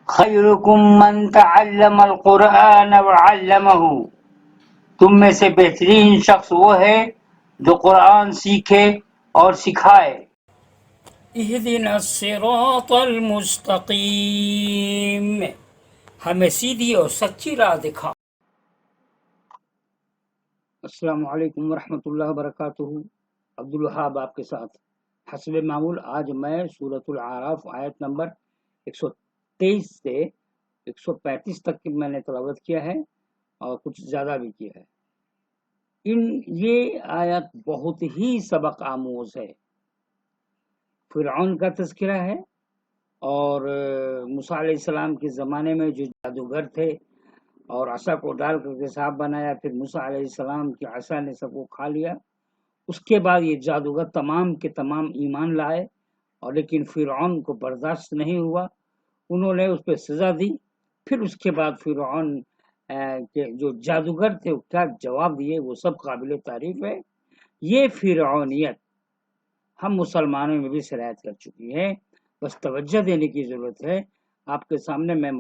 خیرکم من تعلم القرآن وعلمہ، تم میں سے بہترین شخص وہ ہے جو قرآن سیکھے اور سکھائے۔ اہدنا الصراط المستقیم، ہمیں سیدھی اور سچی راہ دکھا۔ السلام علیکم ورحمۃ اللہ وبرکاتہ۔ عبدالوہاب آپ کے ساتھ۔ حسب معمول آج میں سورۃ الاعراف آیت نمبر 123 سے 135 تک کی میں نے تلاوت کیا ہے اور کچھ زیادہ بھی کیا ہے۔ یہ آیت بہت ہی سبق آموز ہے۔ فرعون کا تذکرہ ہے اور موسیٰ علیہ السلام کے زمانے میں جو جادوگر تھے اور عصا کو ڈال کر کے سانپ بنایا، پھر موسیٰ علیہ السلام کی عصا نے سب کو کھا لیا۔ اس کے بعد یہ جادوگر تمام کے تمام ایمان لائے، اور لیکن فرعون کو برداشت نہیں ہوا، انہوں نے اس پہ سزا دی۔ پھر اس کے بعد فرعون کے جو جادوگر تھے وہ کیا جواب دیے، وہ سب قابل تعریف ہے۔ یہ فرعونیت ہم مسلمانوں میں بھی سرایت کر چکی ہے، بس توجہ دینے کی ضرورت ہے۔ آپ کے سامنے میں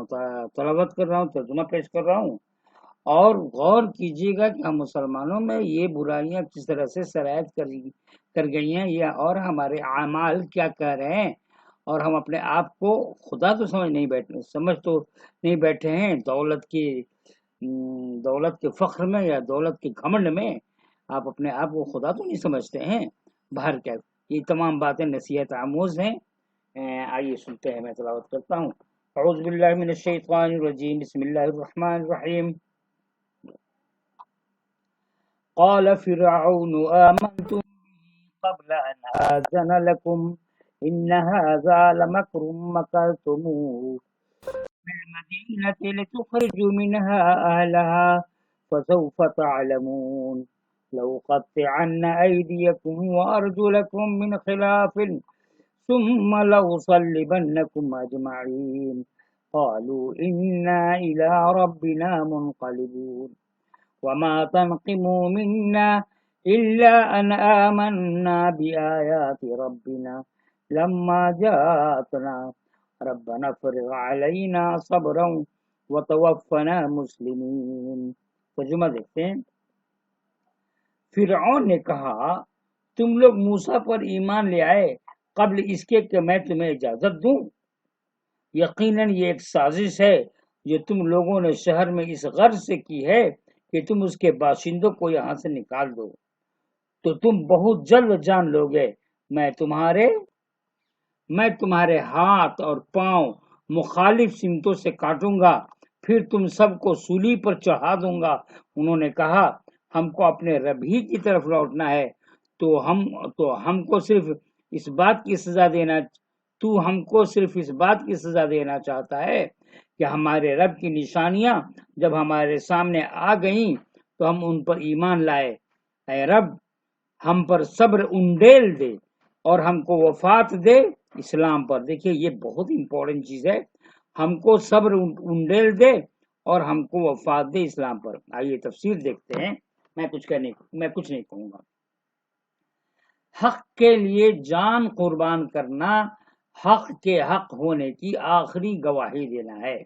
تلاوت کر رہا ہوں، ترجمہ پیش کر رہا ہوں، اور غور کیجیے گا کہ ہم مسلمانوں میں یہ برائیاں کس طرح سے سرایت کر گئی ہیں، یا اور ہمارے اعمال کیا کر رہے ہیں، اور ہم اپنے آپ کو خدا تو سمجھ تو نہیں بیٹھے ہیں۔ دولت کے فخر میں یا دولت کے گھمنڈ میں آپ اپنے آپ کو خدا تو نہیں سمجھتے ہیں۔ باہر کیا، یہ تمام باتیں نصیحت آموز ہیں۔ آئیے سنتے ہیں، میں تلاوت کرتا ہوں۔ اعوذ باللہ من الشیطان الرجیم، بسم اللہ الرحمن الرحیم۔ قال فرعون آمنتم قبل ان آذن لكم ان هذا لمكر مكرتموه بالمدينة لتخرجوا منها أهلها فسوف تعلمون لأقطعن أيديكم وأرجلكم من خلاف ثم لأصلبنكم أجمعين قالوا إنا إلى ربنا منقلبون وما تنقموا منا إلا أن آمنا بآيات ربنا لما جاءتنا ربنا افرغ علینا صبرا وتوفنا مسلمین۔ ترجمہ دیکھتے ہیں۔ فرعون نے کہا، تم لوگ موسیٰ پر ایمان لے آئے قبل اس کے کہ میں تمہیں اجازت دوں؟ یقیناً یہ ایک سازش ہے جو تم لوگوں نے شہر میں اس غرض سے کی ہے کہ تم اس کے باشندوں کو یہاں سے نکال دو، تو تم بہت جلد جان لوگے میں تمہارے ہاتھ اور پاؤں مخالف سمتوں سے کاٹوں گا، پھر تم سب کو سولی پر چڑھا دوں گا۔ انہوں نے کہا، ہم کو اپنے رب ہی کی طرف لوٹنا ہے، تو ہم کو صرف اس بات کی سزا دینا چاہتا ہے کہ ہمارے رب کی نشانیاں جب ہمارے سامنے آ گئیں تو ہم ان پر ایمان لائے۔ اے رب، ہم پر صبر انڈیل دے اور ہم کو وفات دے اسلام پر۔ دیکھیے یہ بہت امپورٹنٹ چیز ہے، ہم کو صبر انڈیل دے اور ہم کو وفات دے اسلام پر۔ آئیے تفسیر دیکھتے ہیں، میں کچھ نہیں کہوں گا۔ حق کے لیے جان قربان کرنا حق کے حق ہونے کی آخری گواہی دینا ہے۔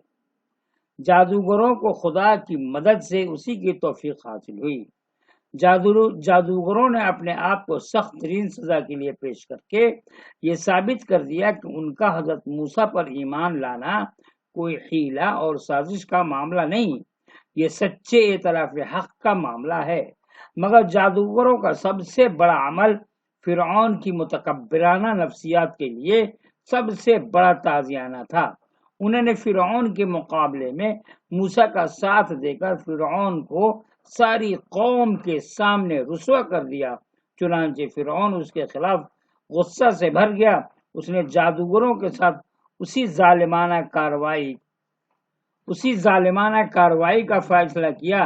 جادوگروں کو خدا کی مدد سے اسی کی توفیق حاصل ہوئی۔ جادوگروں نے اپنے آپ کو سخت ترین سزا کے لیے پیش کر کے یہ ثابت کر دیا کہ ان کا حضرت موسیٰ پر ایمان لانا کوئی حیلہ اور سازش کا معاملہ نہیں، یہ سچے اعتراف حق کا معاملہ ہے۔ مگر جادوگروں کا سب سے بڑا عمل فرعون کی متکبرانہ نفسیات کے لیے سب سے بڑا تازیانہ تھا۔ انہوں نے فرعون کے مقابلے میں موسیٰ کا ساتھ دے کر فرعون کو ساری قوم کے سامنے رسوا کر دیا۔ چنانچہ فرعون اس کے خلاف غصہ سے بھر گیا۔ اس نے جادوگروں کے ساتھ اسی ظالمانہ کارروائی کا فیصلہ کیا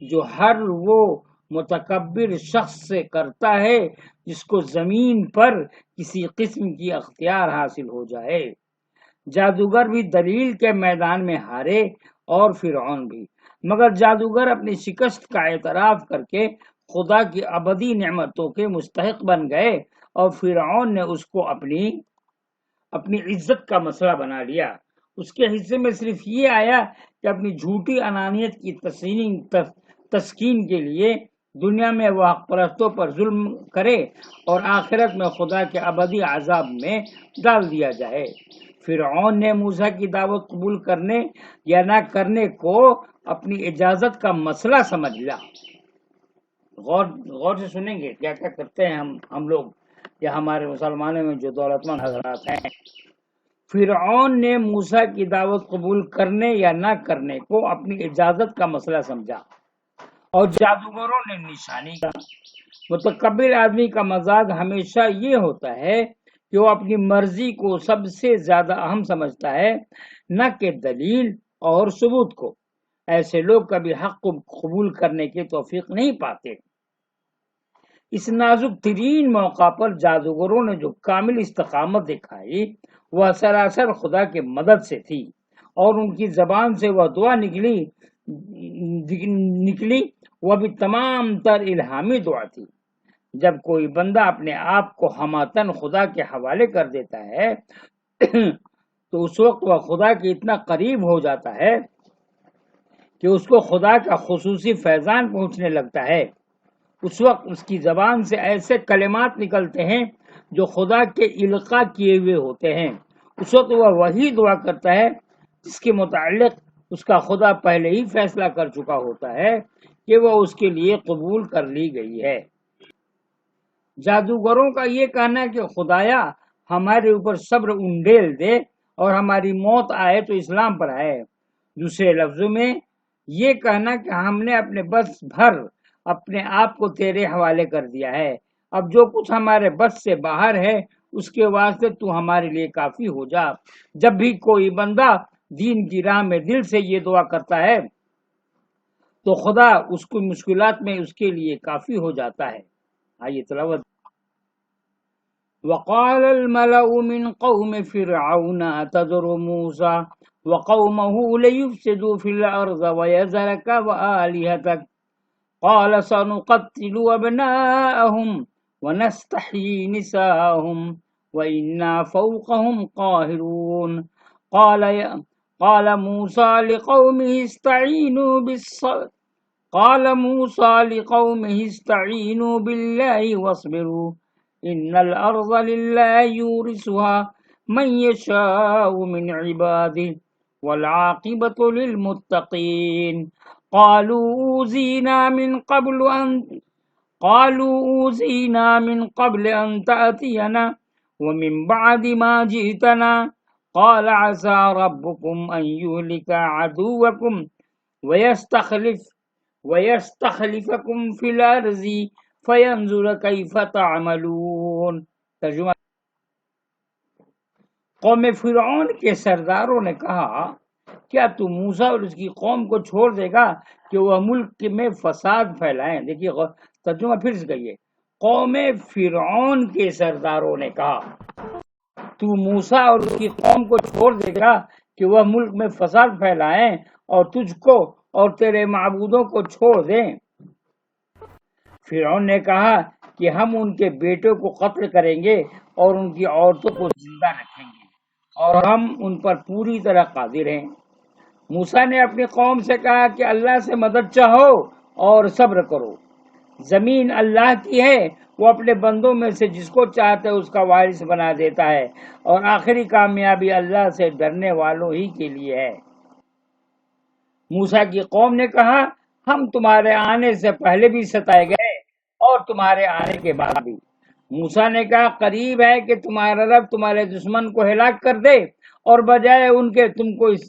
جو ہر وہ متکبر شخص سے کرتا ہے جس کو زمین پر کسی قسم کی اختیار حاصل ہو جائے۔ جادوگر بھی دلیل کے میدان میں ہارے اور فرعون بھی، مگر جادوگر اپنی شکست کا اعتراف کر کے خدا کی ابدی نعمتوں کے مستحق بن گئے، اور فرعون نے اس کو اپنی عزت کا مسئلہ بنا لیا۔ اس کے حصے میں صرف یہ آیا کہ اپنی جھوٹی انانیت کی تسکین کے لیے دنیا میں وہ حق پرستوں پر ظلم کرے اور آخرت میں خدا کے ابدی عذاب میں ڈال دیا جائے۔ فرعون نے موسیٰ کی دعوت قبول کرنے یا نہ کرنے کو اپنی اجازت کا مسئلہ سمجھ لیا۔ غور سے سنیں گے کیا کیا کرتے ہیں ہم لوگ یا ہمارے مسلمانوں میں جو دولت مند حضرات ہیں۔ فرعون نے موسیٰ کی دعوت قبول کرنے یا نہ کرنے کو اپنی اجازت کا مسئلہ سمجھا اور جادوگروں نے نشانی کا۔ متکبر آدمی کا مزاج ہمیشہ یہ ہوتا ہے کہ وہ اپنی مرضی کو سب سے زیادہ اہم سمجھتا ہے، نہ کہ دلیل اور ثبوت کو۔ ایسے لوگ کبھی حق کو قبول کرنے کی توفیق نہیں پاتے۔ اس نازک ترین موقع پر جادوگروں نے جو کامل استقامت دکھائی وہ سراسر خدا کی مدد سے تھی، اور ان کی زبان سے وہ دعا نکلی وہ بھی تمام تر الہامی دعا تھی۔ جب کوئی بندہ اپنے آپ کو ہماتن خدا کے حوالے کر دیتا ہے تو اس وقت وہ خدا کے اتنا قریب ہو جاتا ہے کہ اس کو خدا کا خصوصی فیضان پہنچنے لگتا ہے۔ اس وقت اس کی زبان سے ایسے کلمات نکلتے ہیں جو خدا کے القاء کیے ہوئے ہوتے ہیں۔ اس وقت وہ وہی دعا کرتا ہے جس کے متعلق اس کا خدا پہلے ہی فیصلہ کر چکا ہوتا ہے کہ وہ اس کے لیے قبول کر لی گئی ہے۔ جادوگروں کا یہ کہنا ہے کہ خدایا ہمارے اوپر صبر انڈیل دے اور ہماری موت آئے تو اسلام پر آئے۔ دوسرے لفظوں میں یہ کہنا کہ ہم نے اپنے بس بھر اپنے آپ کو تیرے حوالے کر دیا ہے، اب جو کچھ ہمارے بس سے باہر ہے اس کے واسطے تو ہمارے لیے کافی ہو جا۔ جب بھی کوئی بندہ دین کی راہ میں دل سے یہ دعا کرتا ہے تو خدا اس کو مشکلات میں اس کے لیے کافی ہو جاتا ہے۔ آئیے تلاوت۔ وقال الملأ من قوم فرعون أتذر موسى وقومه ليفسدوا في الأرض ويذرك وآلهتك قال سنقتل أبناءهم ونستحيي نساءهم وإنا فوقهم قاهرون قال موسى لقومه استعينوا بالله واصبروا إن الأرض لله يورثها من يشاء من عباده والعاقبة للمتقين قالوا أوذينا من قبل أن تأتينا ومن بعد ما جئتنا قال عسى ربكم أن يهلك عدوكم ويستخلفكم في الأرض فینظر کیف تعملون۔ ترجمہ۔ قوم فرعون کے سرداروں نے کہا کیا تو موسیٰ اور اس کی قوم کو چھوڑ دے گا کہ وہ ملک میں فساد پھیلائیں؟ دیکھیے ترجمہ پھر سے کہیے۔ قوم فرعون کے سرداروں نے کہا تو موسیٰ اور اس کی قوم کو چھوڑ دے گا کہ وہ ملک میں فساد پھیلائیں اور تجھ کو اور تیرے معبودوں کو چھوڑ دیں۔ فرعون نے کہا کہ ہم ان کے بیٹوں کو قتل کریں گے اور ان کی عورتوں کو زندہ رکھیں گے اور ہم ان پر پوری طرح قادر ہیں۔ موسیٰ نے اپنی قوم سے کہا کہ اللہ سے مدد چاہو اور صبر کرو۔ زمین اللہ کی ہے، وہ اپنے بندوں میں سے جس کو چاہتا ہے اس کا وارث بنا دیتا ہے، اور آخری کامیابی اللہ سے ڈرنے والوں ہی کے لیے ہے۔ موسیٰ کی قوم نے کہا ہم تمہارے آنے سے پہلے بھی ستائے گئے اور تمہارے آنے کے بعد بھی۔ موسیٰ نے کہا قریب ہے کہ تمہارا رب تمہارے دشمن کو ہلاک کر دے اور بجائے ان کے تم کو اس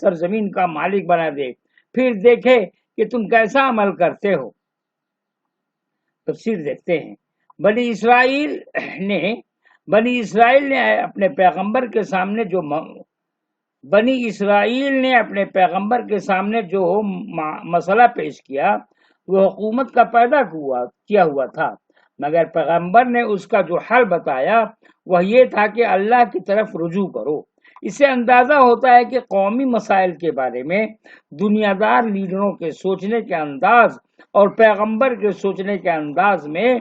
سرزمین کا مالک بنا دے، پھر دیکھے کہ تم کیسا عمل کرتے ہو۔ تفسیر دیکھتے ہیں۔ بنی اسرائیل نے اپنے پیغمبر کے سامنے جو مسئلہ پیش کیا وہ حکومت کا پیدا کیا ہوا تھا، مگر پیغمبر نے اس کا جو حل بتایا وہ یہ تھا کہ اللہ کی طرف رجوع کرو۔ اس سے اندازہ ہوتا ہے کہ قومی مسائل کے بارے میں دنیا دار لیڈروں کے سوچنے کے انداز اور پیغمبر کے سوچنے کے انداز میں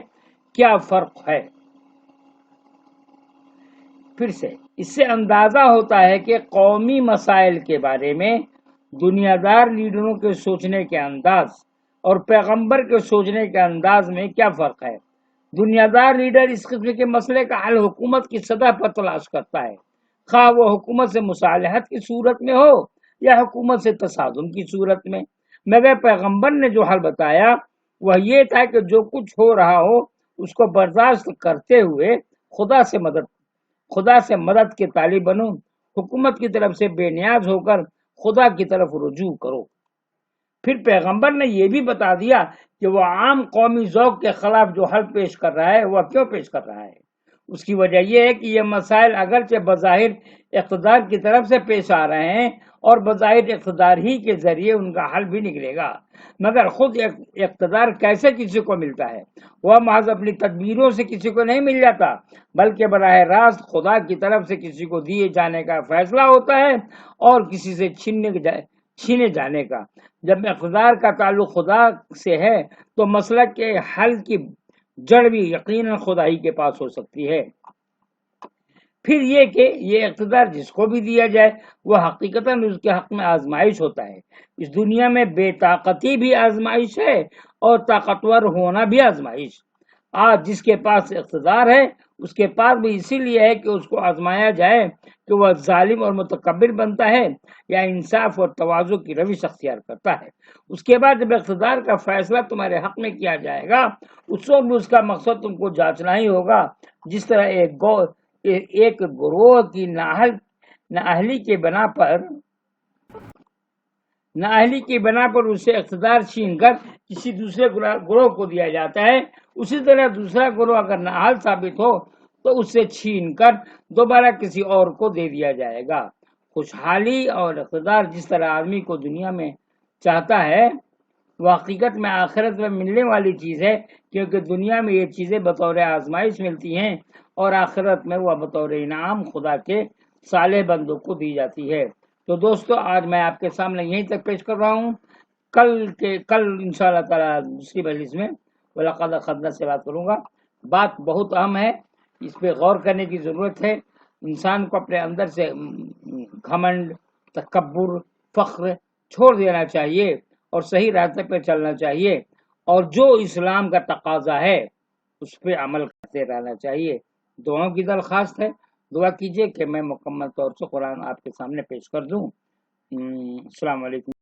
کیا فرق ہے۔ پھر سے اس سے اندازہ ہوتا ہے کہ قومی مسائل کے بارے میں دنیا دار لیڈروں کے سوچنے کے انداز اور پیغمبر کے سوچنے کے انداز میں کیا فرق ہے۔ دنیا دار لیڈر اس قسم کے مسئلے کا حل حکومت کی سطح پر تلاش کرتا ہے، خواہ وہ حکومت سے مصالحت کی صورت میں ہو یا حکومت سے تصادم کی صورت میں، مگر پیغمبر نے جو حل بتایا وہ یہ تھا کہ جو کچھ ہو رہا ہو اس کو برداشت کرتے ہوئے خدا سے مدد کے طالب بنو، حکومت کی طرف سے بے نیاز ہو کر خدا کی طرف رجوع کرو۔ پھر پیغمبر نے یہ بھی بتا دیا کہ وہ عام قومی ذوق کے خلاف جو حل پیش کر رہا ہے وہ کیوں پیش کر رہا ہے۔ اس کی وجہ یہ ہے کہ یہ مسائل اگرچہ بظاہر اقتدار کی طرف سے پیش آ رہے ہیں اور بظاہر اقتدار ہی کے ذریعے ان کا حل بھی نکلے گا، مگر خود اقتدار کیسے کسی کو ملتا ہے؟ وہ محض اپنی تدبیروں سے کسی کو نہیں مل جاتا، بلکہ براہ راست خدا کی طرف سے کسی کو دیے جانے کا فیصلہ ہوتا ہے اور کسی سے چھینے جانے کا۔ جب اقتدار کا تعلق خدا سے ہے تو مسئلہ کے حل کی جڑ بھی یقیناً خدا ہی کے پاس ہو سکتی ہے۔ پھر یہ کہ یہ اقتدار جس کو بھی دیا جائے وہ حقیقتاً اس کے حق میں آزمائش ہوتا ہے۔ اس دنیا میں بے طاقتی بھی آزمائش ہے اور طاقتور ہونا بھی آزمائش۔ آج جس کے پاس اقتدار ہے اس کے پاس بھی اسی لیے ہے کہ اس کو آزمایا جائے کہ وہ ظالم اور متکبر بنتا ہے یا انصاف اور تواضع کی روش اختیار کرتا ہے۔ اس کے بعد جب اقتدار کا فیصلہ تمہارے حق میں کیا جائے گا اس وقت بھی اس کا مقصد تم کو جانچنا ہی ہوگا، جس طرح ایک گروہ کی نااہلی کی بنا پر اسے اقتدار چھین کر کسی دوسرے گروہ کو دیا جاتا ہے، اسی طرح دوسرا گروہ اگر نااہل ثابت ہو تو اس سے چھین کر دوبارہ کسی اور کو دے دیا جائے گا۔ خوشحالی اور اقتدار جس طرح آدمی کو دنیا میں چاہتا ہے وہ حقیقت میں آخرت میں ملنے والی چیز ہے، کیونکہ دنیا میں یہ چیزیں بطور آزمائش ملتی ہیں اور آخرت میں وہ بطور انعام خدا کے صالح بندوں کو دی جاتی ہے۔ تو دوستو آج میں آپ کے سامنے یہیں تک پیش کر رہا ہوں، کل انشاءاللہ تعالی دوسری مجلس میں وَلَقَدْ أَخَذْنَا سے بات کروں گا۔ بات بہت اہم ہے، اس پہ غور کرنے کی ضرورت ہے۔ انسان کو اپنے اندر سے گھمنڈ، تکبر، فخر چھوڑ دینا چاہیے اور صحیح راستے پہ چلنا چاہیے، اور جو اسلام کا تقاضا ہے اس پہ عمل کرتے رہنا چاہیے۔ دعاؤں کی درخواست ہے، دعا کیجئے کہ میں مکمل طور سے قرآن آپ کے سامنے پیش کر دوں۔ السلام علیکم۔